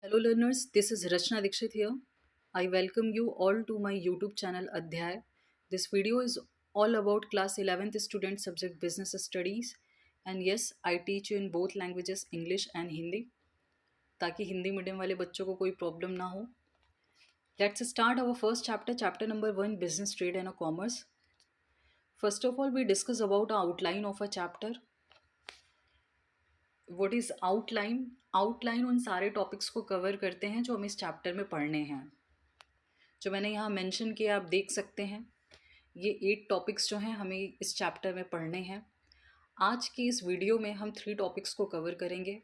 Hello learners, this is Rachna Dikshit here. I welcome you all to my YouTube channel Adhyay. This video is all about class 11th student subject business studies, and yes, I teach you in both languages English and Hindi ताकि Hindi medium वाले बच्चों को कोई problem ना हो. Let's start our first chapter, chapter number 1, business, trade and commerce. First of all, we discuss about the outline of a chapter. What is outline. Outline उन सारे topics को कवर करते हैं जो हम इस चैप्टर में पढ़ने हैं. जो मैंने यहाँ मेंशन किया आप देख सकते हैं. ये 8 टॉपिक्स जो हैं हमें इस चैप्टर में पढ़ने हैं. आज की इस वीडियो में हम 3 टॉपिक्स को कवर करेंगे.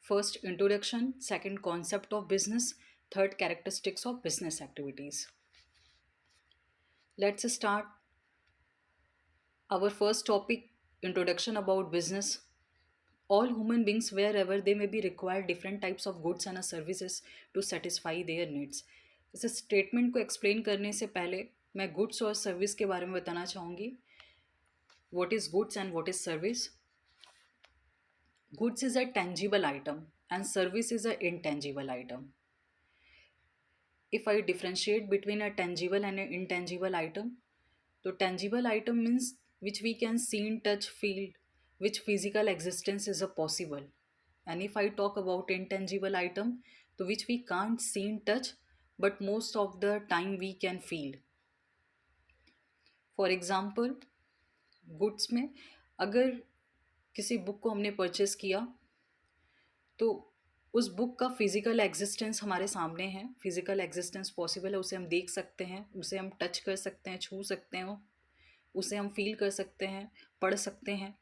First introduction, second concept of business, third characteristics of business activities. Let's start our first topic, introduction about business. All human beings, wherever they may be, require different types of goods and services to satisfy their needs. इस statement को explain करने से पहले मैं goods और service के बारे में बताना चाहूँगी. What is goods and what is service. Goods is a tangible item and service is a intangible item. If I differentiate between a tangible and a intangible item, तो tangible item means which we can seen, touch, feel, which physical existence is a possible. And if I talk about intangible item, to which we can't see and touch, but most of the time we can feel. For example, goods में अगर किसी book को हमने purchase किया तो उस book का physical existence हमारे सामने है. फिज़िकल एग्जिस्टेंस पॉसिबल है. उसे हम देख सकते हैं, उसे हम टच कर सकते हैं, छू सकते हैं, उसे हम फील कर सकते हैं, पढ़ सकते हैं.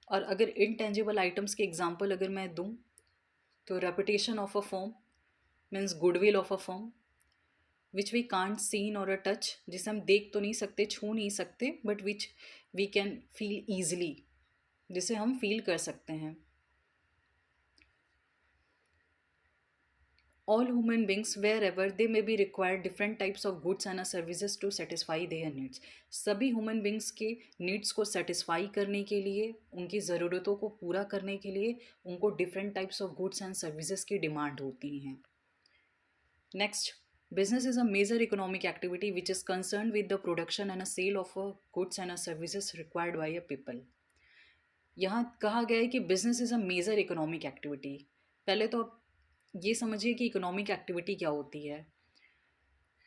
और अगर इनटेंजिबल आइटम्स के एग्जांपल अगर मैं दूं तो reputation of a firm means goodwill of a firm which we can't seen और अ टच, जिसे हम देख तो नहीं सकते, छू नहीं सकते, but which we can feel easily, जिसे हम फील कर सकते हैं. All human beings, wherever they may be, require different types of goods and services to satisfy their needs. सभी ह्यूमन बींग्स के नीड्स को सेटिस्फाई करने के लिए, उनकी ज़रूरतों को पूरा करने के लिए उनको different types of goods and services की डिमांड होती हैं. Next, business is a major economic activity which is concerned with the production and a sale of goods and services required by a people. यहाँ कहा गया है कि business is a major economic activity. पहले तो आप ये समझिए कि इकोनॉमिक एक्टिविटी क्या होती है.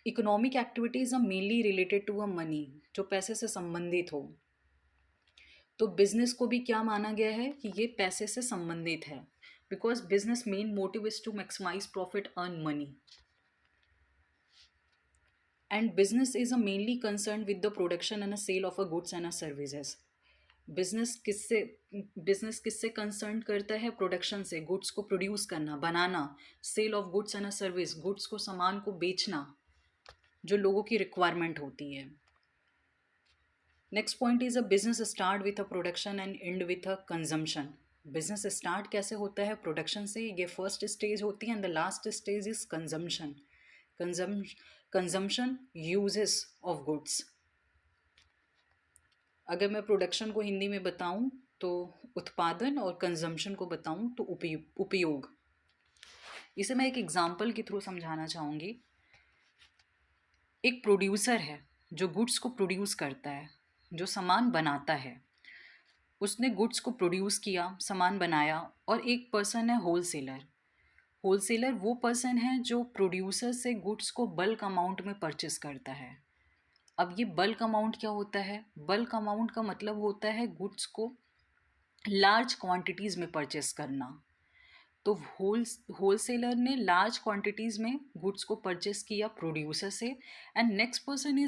Economic activities are mainly related to a money, जो पैसे से संबंधित हो. तो बिजनेस को भी क्या माना गया है कि ये पैसे से संबंधित है, because business main motive is to maximise profit, earn money. And business is a mainly concern with the production and a sale of a goods and a services. Business किससे कंसर्न करता है? प्रोडक्शन से. Goods को produce करना, बनाना. Sale of goods and a service, goods को, सामान को बेचना जो लोगों की रिक्वायरमेंट होती है. Next point is a business start with a production and and with a consumption. Business start कैसे होता है? प्रोडक्शन से. ये फर्स्ट स्टेज होती है and the last stage is consumption. Consumption, uses of goods. अगर मैं प्रोडक्शन को हिंदी में बताऊं तो उत्पादन, और कंजम्पशन को बताऊं तो उपयोग. इसे मैं एक एग्जांपल के थ्रू समझाना चाहूँगी. एक प्रोड्यूसर है जो गुड्स को प्रोड्यूस करता है, जो सामान बनाता है. उसने गुड्स को प्रोड्यूस किया, सामान बनाया. और एक पर्सन है होलसेलर. होलसेलर वो पर्सन है जो प्रोड्यूसर से गुड्स को बल्क अमाउंट में परचेस करता है. अब ये बल्क अमाउंट क्या होता है? बल्क अमाउंट का मतलब होता है गुड्स को लार्ज क्वांटिटीज़ में परचेस करना. तो होलसेलर ने लार्ज क्वांटिटीज़ में गुड्स को परचेस किया प्रोड्यूसर से. And next person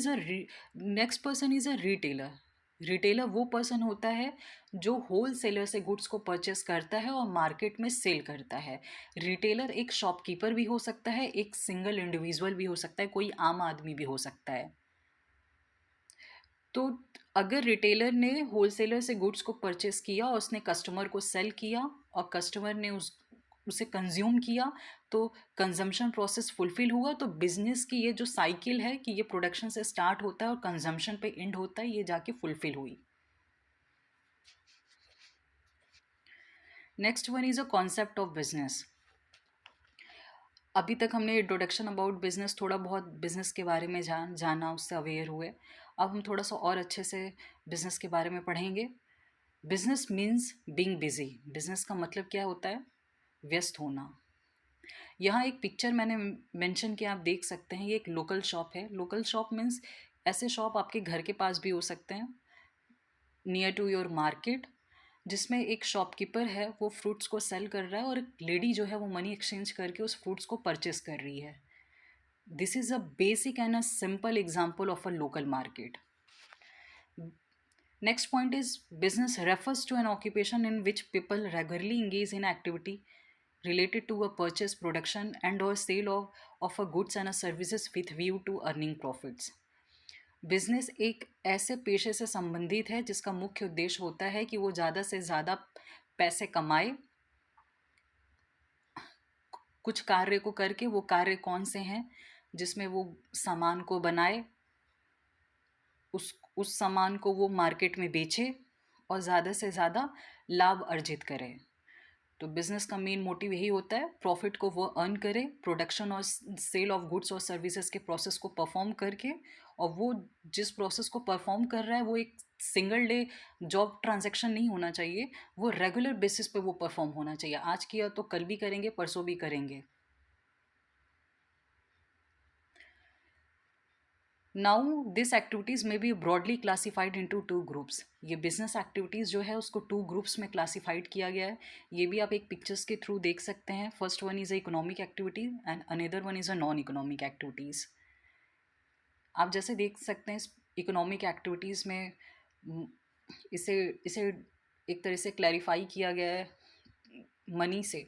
is a retailer. Retailer वो पर्सन होता है जो होलसेलर से गुड्स को परचेस करता है और मार्केट में सेल करता है. रिटेलर एक शॉपकीपर भी हो सकता है, एक सिंगल इंडिविजुअल भी हो सकता है, कोई आम आदमी भी हो सकता है. तो अगर रिटेलर ने होलसेलर से गुड्स को परचेस किया और उसने कस्टमर को सेल किया और कस्टमर ने उसे कंज्यूम किया, तो कंजम्पशन प्रोसेस फुलफिल हुआ. तो बिजनेस की ये जो साइकिल है कि ये प्रोडक्शन से स्टार्ट होता है और कंजम्पशन पे एंड होता है, ये जाके फुलफिल हुई. Next one is a concept of business. अभी तक हमने इंट्रोडक्शन अबाउट बिजनेस, थोड़ा बहुत बिजनेस के बारे में जाना, उससे अवेयर हुए। अब हम थोड़ा सा और अच्छे से बिजनेस के बारे में पढ़ेंगे। Business means being busy. Business का मतलब क्या होता है? व्यस्त होना। यहाँ एक पिक्चर मैंने मेंशन किया, आप देख सकते हैं, ये एक लोकल शॉप है। लोकल शॉप मीन्स ऐसे शॉप आपके घर के पास भी हो सकते हैं, नियर टू योर मार्केट, जिसमें एक शॉपकीपर है, वो फ्रूट्स को सेल कर रहा है और एक लेडी जो है वो मनी एक्सचेंज करके उस फ्रूट्स को परचेस कर रही है। This is a basic and a simple example of a local market. Next point is business refers to an occupation in which people regularly engage in activity related to a purchase, production and or sale of a goods and a services with view to earning profits. Business एक ऐसे पेशे से संबंधित है जिसका मुख्य उद्देश्य होता है कि वो ज़्यादा से ज़्यादा पैसे कमाए। कुछ कार्य को करके, वो कार्य कौन से हैं? जिसमें वो सामान को बनाए, उस सामान को वो मार्केट में बेचे और ज़्यादा से ज़्यादा लाभ अर्जित करे। तो बिज़नेस का मेन मोटिव यही होता है, प्रॉफिट को वो अर्न करे, प्रोडक्शन और सेल ऑफ गुड्स और सर्विसेज के प्रोसेस को परफॉर्म करके, और वो जिस प्रोसेस को परफॉर्म कर रहा है वो एक सिंगल डे जॉब ट्रांजैक्शन नहीं होना चाहिए, वो रेगुलर बेसिस पे वो परफॉर्म होना चाहिए। आज किया तो कल भी करेंगे, परसों भी करेंगे। नाउ दिस एक्टिविटीज़ में B broadly classified into two groups. ये बिजनेस एक्टिविटीज़ जो है उसको टू ग्रुप्स में क्लासीफाइड किया गया है। ये भी आप एक पिक्चर्स के थ्रू देख सकते हैं। First one is a economic activity and another one is a non economic activities. आप जैसे देख सकते हैं इकोनॉमिक एक्टिविटीज़ में इसे इसे एक तरह से क्लैरिफाई किया गया है मनी से।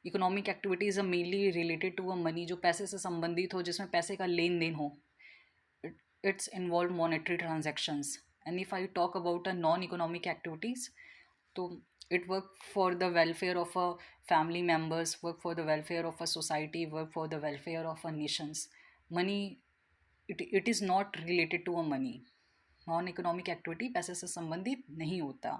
Economic activities are mainly related to a money, जो पैसे से संबंधित हो, जिसमें पैसे का लेन देन हो। It's involved monetary transactions. And if I talk about a non-economic activities, so it work for the welfare of a family members, work for the welfare of a society, work for the welfare of a nations. Money, it is not related to a money. Non-economic activity पैसे से संबंधित नहीं होता.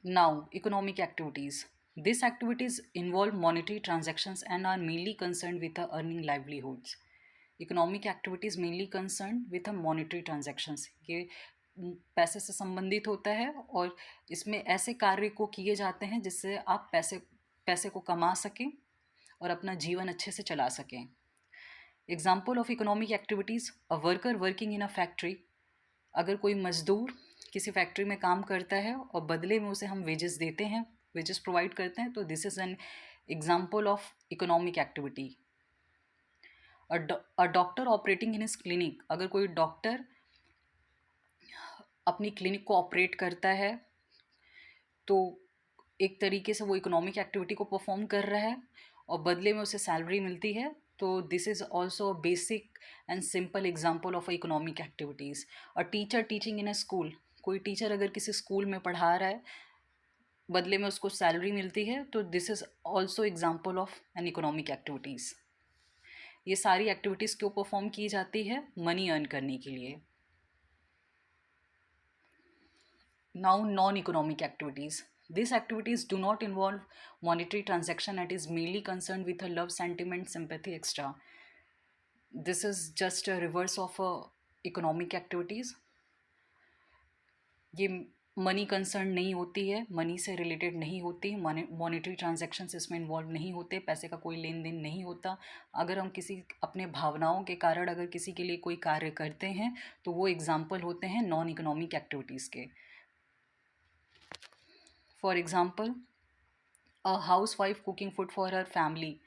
Now, economic activities. These activities involve monetary transactions and are mainly concerned with the earning livelihoods. Economic activities mainly concern with a monetary transactions. ये पैसे से संबंधित होता है और इसमें ऐसे कार्य को किए जाते हैं जिससे आप पैसे को कमा सकें और अपना जीवन अच्छे से चला सकें। Example of economic activities, a worker working in a factory. अगर कोई मज़दूर किसी फैक्ट्री में काम करता है और बदले में उसे हम वेजेस देते हैं, वेजेस प्रोवाइड करते हैं, तो this is an example of economic activity. A doctor operating in his clinic. अगर कोई डॉक्टर अपनी क्लिनिक को ऑपरेट करता है तो एक तरीके से वो इकोनॉमिक एक्टिविटी को परफॉर्म कर रहा है और बदले में उसे सैलरी मिलती है। तो this is also a basic and simple example of economic activities. और teacher teaching in a school. कोई टीचर अगर किसी स्कूल में पढ़ा रहा है, बदले में उसको सैलरी मिलती है, तो this is also example of an economic activities. ये सारी एक्टिविटीज़ क्यों परफॉर्म की जाती है? मनी अर्न करने के लिए। Now, non-economic activities. These activities do not involve monetary transaction and is mainly concerned with a love, sentiment, sympathy, etc. This is just a reverse of economic activities. ये money concern नहीं होती है, money से related नहीं होती, monetary transactions इसमें involve नहीं होते, पैसे का कोई लेन देन नहीं होता। अगर हम किसी अपने भावनाओं के कारण अगर किसी के लिए कोई कार्य करते हैं तो वो एग्जाम्पल होते हैं नॉन इकोनॉमिक एक्टिविटीज़ के। For example, a house wife cooking food for her family.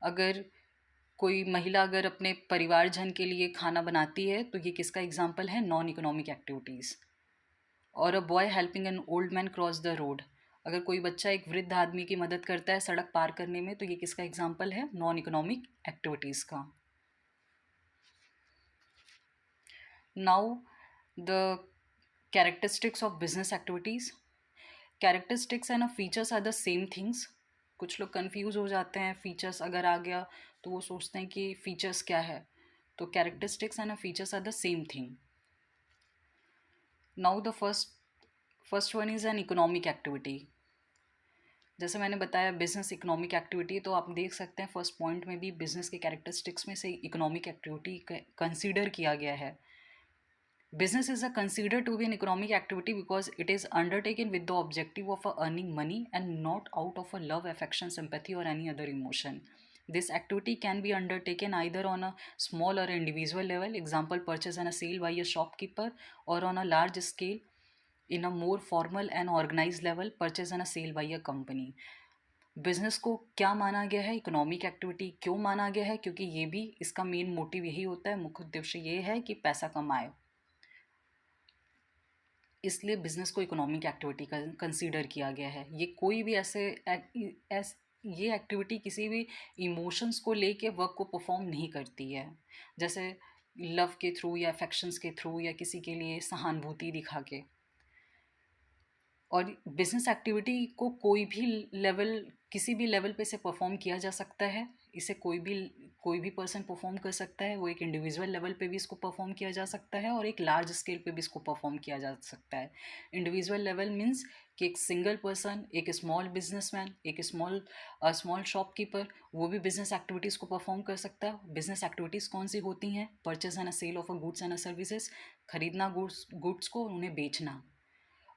अगर कोई महिला अगर अपने परिवारजन के लिए खाना बनाती है तो ये किसका एग्जाम्पल है? Non economic activities. और a boy helping an old man cross the road. अगर कोई बच्चा एक वृद्ध आदमी की मदद करता है सड़क पार करने में, तो ये किसका एग्जाम्पल है? नॉन इकोनॉमिक एक्टिविटीज़ का। Now the characteristics of business activities. Characteristics and features are the same things. कुछ लोग कंफ्यूज हो जाते हैं, फीचर्स अगर आ गया तो वो सोचते हैं कि फीचर्स क्या है। तो characteristics and features are the same thing. Now the first one is an economic activity. जैसे मैंने बताया बिजनेस इकोनॉमिक एक्टिविटी, तो आप देख सकते हैं फर्स्ट पॉइंट में भी बिजनेस के कैरेक्टरिस्टिक्स में से इकोनॉमिक एक्टिविटी कंसीडर किया गया है. Business is considered to be an economic activity because it is undertaken with the objective of earning money and not out of a love, affection, sympathy, or any other emotion. This activity can be undertaken either on a small or individual level, example purchase and a sale by a shopkeeper, or on a large scale in a more formal and organized level, purchase and a sale by a company. Business को क्या माना गया है, economic activity क्यों माना गया है? क्योंकि ये भी इसका मेन मोटिव यही होता है, मुख्य उद्देश्य ये है कि पैसा कमाए, इसलिए बिजनेस को इकोनॉमिक एक्टिविटी कंसीडर किया गया है. ये कोई भी ये एक्टिविटी किसी भी इमोशंस को लेके वर्क को परफॉर्म नहीं करती है, जैसे लव के थ्रू या अफेक्शंस के थ्रू या किसी के लिए सहानुभूति दिखा के. और बिजनेस एक्टिविटी को किसी भी लेवल पे से परफॉर्म किया जा सकता है. इसे कोई भी पर्सन परफॉर्म कर सकता है. वो एक इंडिविजुअल लेवल पे भी इसको परफॉर्म किया जा सकता है और एक लार्ज स्केल पे भी इसको परफॉर्म किया जा सकता है. इंडिविजुअल लेवल मीन्स कि एक सिंगल पर्सन, एक स्मॉल बिजनेसमैन, एक स्मॉल शॉपकीपर, वो भी बिजनेस एक्टिविटीज़ को परफॉर्म कर सकता है. बिजनेस एक्टिविटीज़ कौन सी होती हैं? Purchase and sale of a goods and services, खरीदना गुड्स को और उन्हें बेचना.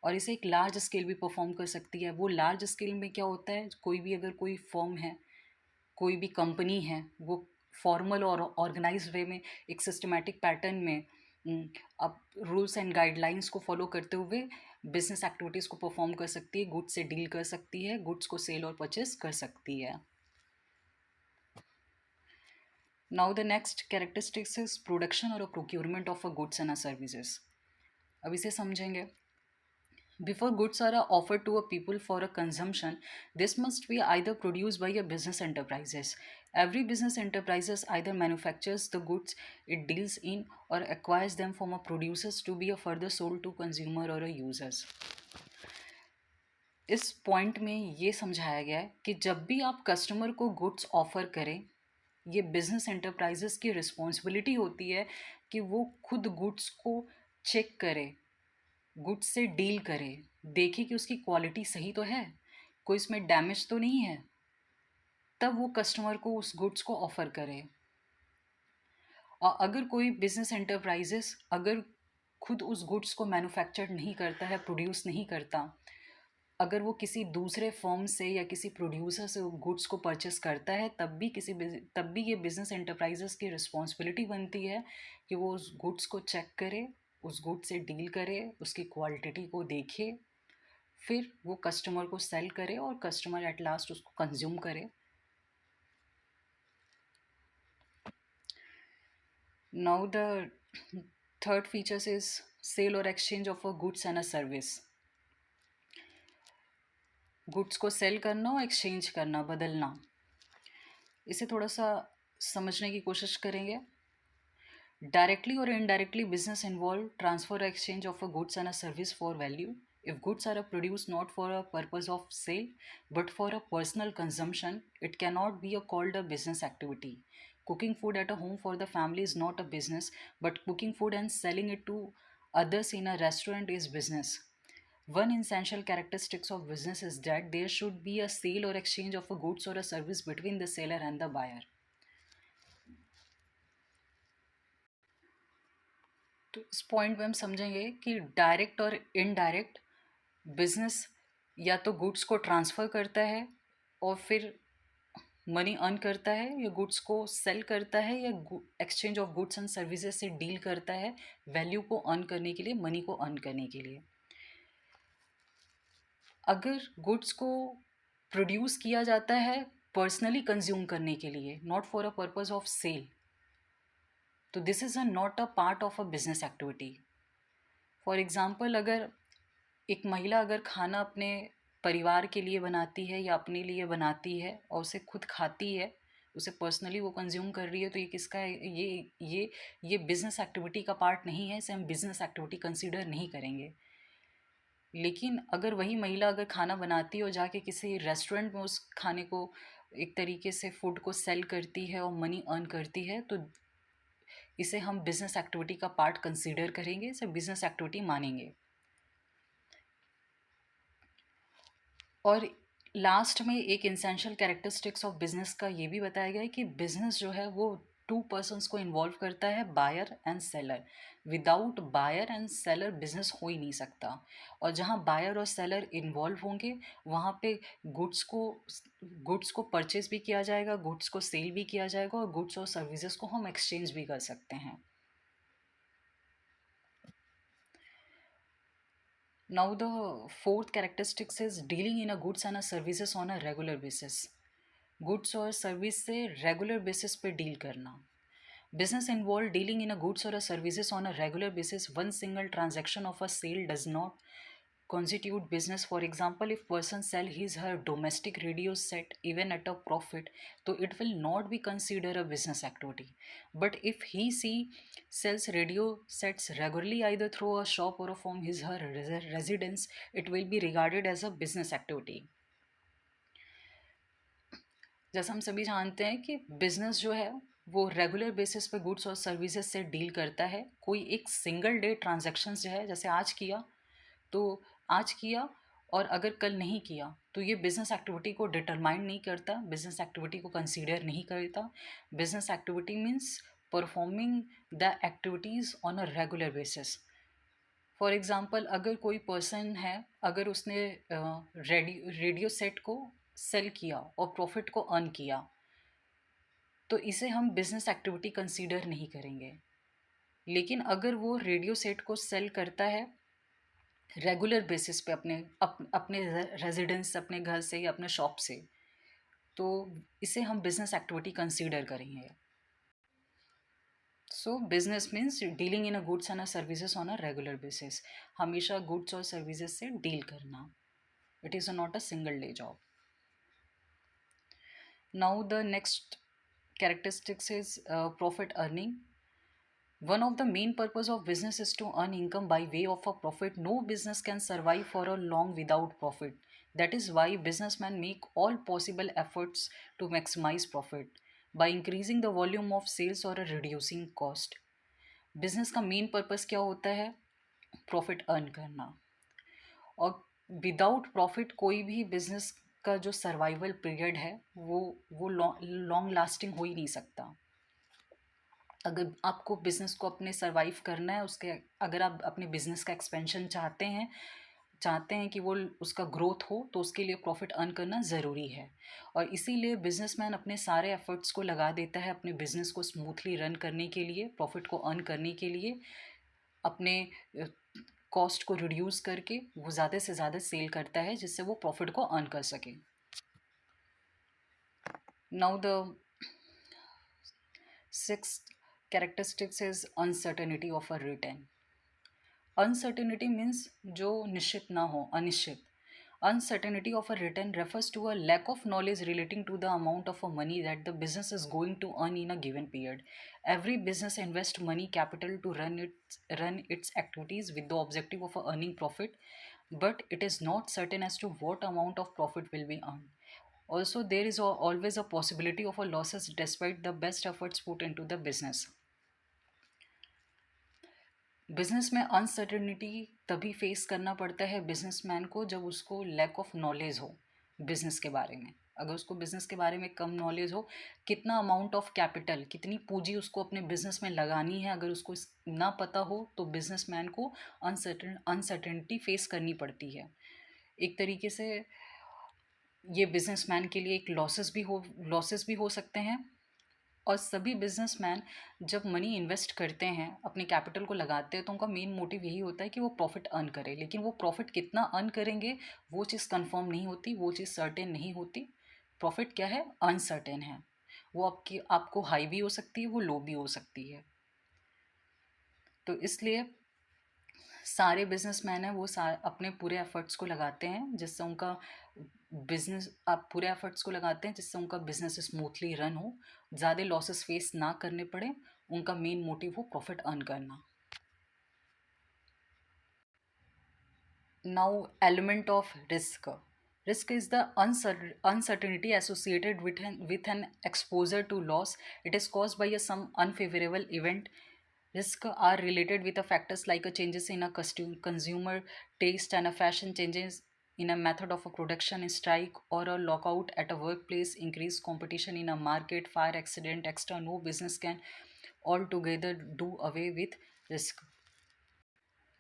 और इसे एक लार्ज स्केल भी परफॉर्म कर सकती है. वो लार्ज स्केल में क्या होता है, अगर कोई फर्म है, कोई भी कंपनी है, वो फॉर्मल और ऑर्गेनाइज्ड वे में एक सिस्टमेटिक पैटर्न में अब रूल्स एंड गाइडलाइंस को फॉलो करते हुए बिजनेस एक्टिविटीज़ को परफॉर्म कर सकती है, गुड्स से डील कर सकती है, गुड्स को सेल और परचेज कर सकती है. Now the next characteristics is production और procurement of a goods and services. अब इसे समझेंगे. Before goods are offered to a people for a consumption, this must be either produced by a business enterprises. Every business enterprises either manufactures the goods it deals in or acquires them from a producers to be a further sold to consumer or a users. इस point में ये समझाया गया है कि जब भी आप कस्टमर को गुड्स ऑफर करें, ये बिजनेस एंटरप्राइजेस की रिस्पॉन्सिबिलिटी होती है कि वो खुद गुड्स को चेक करे, गुड्स से डील करे, देखे कि उसकी क्वालिटी सही तो है, कोई इसमें डैमेज तो नहीं है, तब वो कस्टमर को उस गुड्स को ऑफ़र करे. और अगर कोई बिजनेस एंटरप्राइजेस अगर खुद उस गुड्स को मैन्युफैक्चर नहीं करता है, प्रोड्यूस नहीं करता, अगर वो किसी दूसरे फर्म से या किसी प्रोड्यूसर से गुड्स को परचेस करता है, तब भी ये बिजनेस एंटरप्राइजेस की रिस्पॉन्सिबिलिटी बनती है कि वो उस गुड्स को चेक करे, उस गुड्स से डील करे, उसकी क्वालिटी को देखे, फिर वो कस्टमर को सेल करे और कस्टमर एट लास्ट उसको कंज्यूम करे. Now the third features is sale और exchange of a goods and a service. Goods को सेल करना और एक्सचेंज करना, बदलना. इसे थोड़ा सा समझने की कोशिश करेंगे. Directly or indirectly, business involve transfer or exchange of a goods and a service for value. If goods are produced not for a purpose of sale but for a personal consumption, it cannot be called a business activity. Cooking food at a home for the family is not a business, but cooking food and selling it to others in a restaurant is business. One essential characteristic of business is that there should be a sale or exchange of a goods or a service between the seller and the buyer. तो इस point में हम समझेंगे कि direct और indirect business या तो goods को ट्रांसफ़र करता है और फिर मनी अर्न करता है, या गुड्स को सेल करता है, या exchange of goods and services से डील करता है वैल्यू को अर्न करने के लिए, मनी को अर्न करने के लिए. अगर गुड्स को प्रोड्यूस किया जाता है पर्सनली कंज्यूम करने के लिए, not for a purpose of sale, तो this is not a part of a business activity. For example, अगर एक महिला अगर खाना अपने परिवार के लिए बनाती है या अपने लिए बनाती है और उसे खुद खाती है, उसे पर्सनली वो कंज्यूम कर रही है, तो ये किसका है? ये बिज़नेस एक्टिविटी का पार्ट नहीं है, इसे हम बिज़नेस एक्टिविटी कंसीडर नहीं करेंगे. लेकिन अगर वही महिला अगर खाना बनाती है और जाके किसी रेस्टोरेंट में उस खाने को एक तरीके से फूड को सेल करती है और मनी अर्न करती है, तो इसे हम बिज़नेस एक्टिविटी का पार्ट कंसीडर करेंगे, इसे बिज़नेस एक्टिविटी मानेंगे. और लास्ट में एक इसेंशियल कैरेक्टरिस्टिक्स ऑफ बिजनेस का ये भी बताया गया है कि बिजनेस जो है वो टू पर्सन्स को इन्वॉल्व करता है, buyer and seller. Without buyer and seller business हो ही नहीं सकता। और जहाँ बायर और सेलर इन्वॉल्व होंगे वहाँ पे गुड्स को परचेज भी किया जाएगा, गुड्स को सेल भी किया जाएगा, और गुड्स और सर्विसेज को हम एक्सचेंज भी कर सकते हैं। Now the fourth characteristics is dealing in a goods and a services on a regular basis. Goods और सर्विस से रेगुलर बेसिस पे डील करना। Business involve dealing in a goods और a services on a regular basis. One single transaction of a sale does not constitute business. For example, if person sell his her domestic radio set even at a profit, so it will not be considered a business activity. But if he sells radio sets regularly either through a shop or from his her residence, it will be regarded as a business activity. जैसा हम सभी जानते हैं कि business जो है वो regular basis पे गुड्स और सर्विसेज से डील करता है। कोई एक सिंगल डे ट्रांजैक्शंस जो है, जैसे आज किया तो आज किया, और अगर कल नहीं किया तो ये बिजनेस एक्टिविटी को डिटरमाइन नहीं करता, बिजनेस एक्टिविटी को कंसीडर नहीं करता। Business activity means performing the activities on a regular basis. For example, अगर कोई पर्सन है, अगर उसने रेडियो सेट को सेल किया और प्रॉफिट को अर्न किया, तो इसे हम बिजनेस एक्टिविटी कंसीडर नहीं करेंगे। लेकिन अगर वो रेडियो सेट को सेल करता है रेगुलर बेसिस पे अपने रेजिडेंस, अपने घर से या अपने शॉप से, तो इसे हम बिजनेस एक्टिविटी कंसीडर करेंगे। सो business means dealing in a goods and a services on a regular basis. हमेशा गुड्स और सर्विसेज से डील करना। It is not a single day job. Now the next characteristics is profit earning. One of the main purpose of business is to earn income by way of a profit. No business can survive for a long without profit. That is why businessmen make all possible efforts to maximize profit by increasing the volume of sales or reducing cost. Business का main purpose क्या होता है? Profit earn करना। और without profit कोई भी business का जो सर्वाइवल पीरियड है वो लॉन्ग लास्टिंग हो ही नहीं सकता। अगर आपको बिज़नेस को अपने सर्वाइव करना है, उसके अगर आप अपने बिज़नेस का एक्सपेंशन चाहते हैं कि वो उसका ग्रोथ हो, तो उसके लिए प्रॉफिट अर्न करना ज़रूरी है। और इसीलिए बिजनेसमैन अपने सारे एफर्ट्स को लगा देता है अपने बिज़नेस को स्मूथली रन करने के लिए, प्रॉफिट को अर्न करने के लिए, अपने कॉस्ट को रिड्यूस करके वो ज़्यादा से ज़्यादा सेल करता है जिससे वो प्रॉफिट को अर्न कर सके। Now the sixth characteristics is uncertainty of a return. Uncertainty means जो निश्चित ना हो, अनिश्चित। Uncertainty of a return refers to a lack of knowledge relating to the amount of money that the business is going to earn in a given period. Every business invests money capital to run its activities with the objective of earning profit, but it is not certain as to what amount of profit will be earned. Also, there is always a possibility of a losses despite the best efforts put into the business. Business में uncertainty तभी face करना पड़ता है businessman को जब उसको lack of knowledge हो business के बारे में। अगर उसको बिजनेस के बारे में कम नॉलेज हो, कितना अमाउंट ऑफ कैपिटल, कितनी पूंजी उसको अपने बिजनेस में लगानी है, अगर उसको ना पता हो तो बिजनेसमैन को अनसर्टेनिटी फेस करनी पड़ती है। एक तरीके से ये बिजनेसमैन के लिए एक लॉसेस भी हो सकते हैं। और सभी बिजनेसमैन जब मनी इन्वेस्ट करते हैं, अपने कैपिटल को लगाते हैं, तो उनका मेन मोटिव यही होता है कि वो प्रॉफिट अर्न करें। लेकिन वो प्रॉफिट कितना अर्न करेंगे वो चीज़ कंफर्म नहीं होती, वो चीज़ सर्टेन नहीं होती। प्रॉफिट क्या है? अनसर्टेन है। वो आपको हाई भी हो सकती है, वो लो भी हो सकती है। तो इसलिए सारे बिजनेसमैन हैं वो अपने पूरे एफर्ट्स को लगाते हैं जिससे उनका बिजनेस स्मूथली रन हो, ज़्यादा लॉसेस फेस ना करने पड़े, उनका मेन मोटिव हो प्रॉफिट अर्न करना। Now element of risk. Risk is the uncertainty associated with an exposure to loss. It is caused by some unfavorable event. Risks are related with the factors like a changes in a consumer taste and a fashion changes in a method of a production strike or a lockout at a workplace, increase competition in a market, fire accident, extra, no business can altogether do away with risk.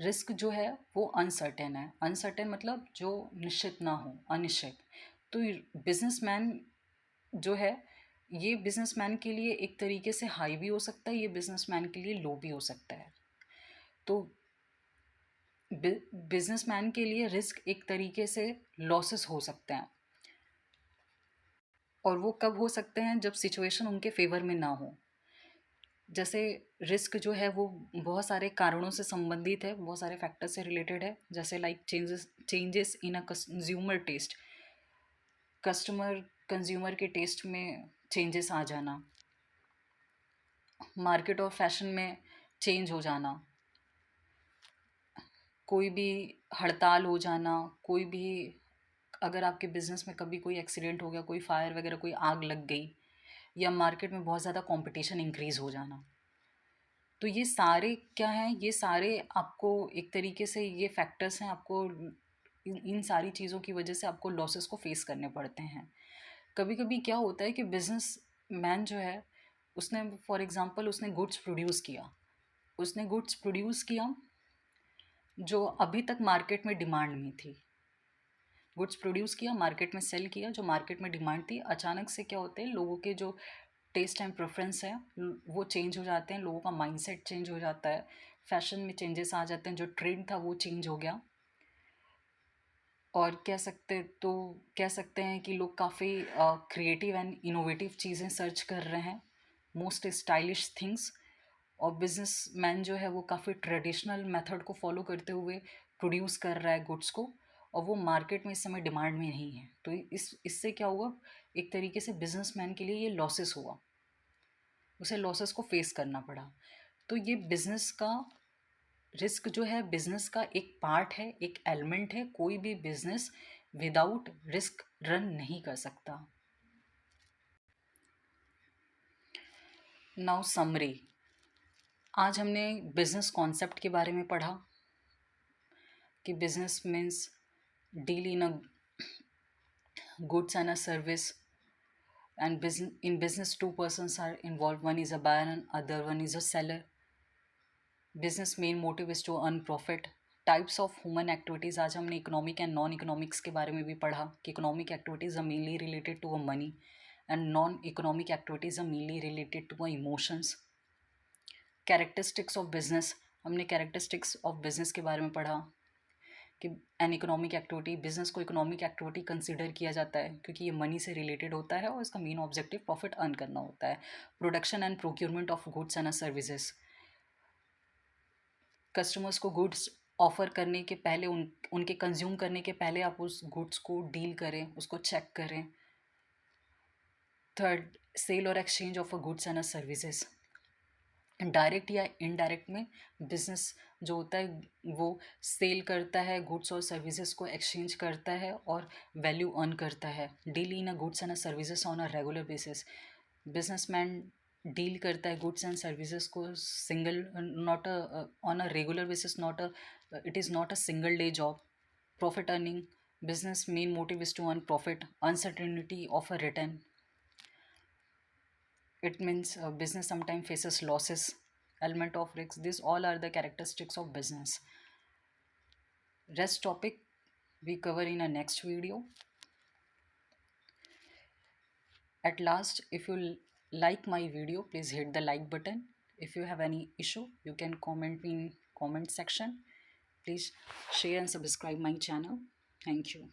Risk जो है वो uncertain है। Uncertain मतलब जो निश्चित ना हो, अनिश्चित। तो बिजनेसमैन जो है, ये बिजनेसमैन के लिए एक तरीके से हाई भी हो सकता है, ये बिजनेसमैन के लिए लो भी हो सकता है। तो बिजनेसमैन के लिए रिस्क एक तरीके से लॉसेस हो सकते हैं, और वो कब हो सकते हैं, जब सिचुएशन उनके फेवर में ना हो। जैसे रिस्क जो है वो बहुत सारे कारणों से संबंधित है, बहुत सारे फैक्टर से रिलेटेड है। जैसे like changes in a consumer taste, consumer के टेस्ट में चेंजेस आ जाना, मार्केट और फैशन में चेंज हो जाना, कोई भी हड़ताल हो जाना, कोई भी, अगर आपके बिजनेस में कभी कोई एक्सीडेंट हो गया, कोई फायर वगैरह, कोई आग लग गई, या मार्केट में बहुत ज़्यादा कंपटीशन इंक्रीज़ हो जाना। तो ये सारे क्या हैं, ये सारे आपको एक तरीके से ये फैक्टर्स हैं, आपको इन सारी चीज़ों की वजह से आपको लॉसेस को फेस करने पड़ते हैं। कभी कभी क्या होता है कि बिजनेस मैन जो है, उसने फॉर एग्ज़ाम्पल उसने गुड्स प्रोड्यूस किया, जो अभी तक मार्केट में डिमांड में थी। गुड्स प्रोड्यूस किया, मार्केट में सेल किया, जो मार्केट में डिमांड थी। अचानक से क्या होते हैं, लोगों के जो टेस्ट एंड प्रेफरेंस है वो चेंज हो जाते हैं, लोगों का माइंडसेट चेंज हो जाता है, फैशन में चेंजेस आ जाते हैं, जो ट्रेंड था वो चेंज हो गया। और कह सकते हैं कि लोग काफ़ी क्रिएटिव एंड इनोवेटिव चीज़ें सर्च कर रहे हैं, मोस्ट स्टाइलिश थिंग्स। और बिजनेसमैन जो है वो काफ़ी ट्रेडिशनल मेथड को फॉलो करते हुए प्रोड्यूस कर रहा है गुड्स को, और वो मार्केट में इस समय डिमांड में नहीं है। तो इससे क्या हुआ, एक तरीके से बिजनेसमैन के लिए ये लॉसेस हुआ, उसे लॉसेस को फेस करना पड़ा। तो ये बिजनेस का रिस्क जो है, बिजनेस का एक पार्ट है, एक एलिमेंट है। कोई भी बिजनेस विदाउट रिस्क रन नहीं कर सकता। Now summary. आज हमने बिजनेस कॉन्सेप्ट के बारे में पढ़ा कि business means deal in a goods and a service, and in business two persons are involved, one is a buyer and other one is a seller. Business main motive is to earn profit. Types of human activities, आज हमने economic and non economics के बारे में भी पढ़ा कि economic activities are mainly related to a money and non economic activities are mainly related to a emotions. Characteristics of business, हमने characteristics of business के बारे में पढ़ा कि एन इकोनॉमिक एक्टिविटी, बिजनेस को इकोनॉमिक एक्टिविटी कंसिडर किया जाता है क्योंकि ये मनी से रिलेटेड होता है और इसका मेन ऑब्जेक्टिव प्रॉफिट अर्न करना होता है। Production and procurement of goods and services, customers को गुड्स ऑफर करने के पहले, उनके कंज्यूम करने के पहले आप उस गुड्स को डील करें, उसको चेक करें। थर्ड, सेल और exchange of a goods and services. Direct या इनडायरेक्ट में बिजनेस जो होता है वो सेल करता है गुड्स और सर्विसेज को, एक्सचेंज करता है और वैल्यू अर्न करता है। Deal in a goods and services on a regular basis, businessman deal करता है गुड्स एंड सर्विसेज को single, not on a regular basis, not a, it is not a single day job. Profit earning, business main motive is to earn profit. Uncertainty of a return, it means business sometimes faces losses. Element of risks, these all are the characteristics of business. Rest topic we cover in a next video. At last, if you like my video, please hit the like button. If you have any issue, you can comment in comment section. Please share and subscribe my channel. Thank you.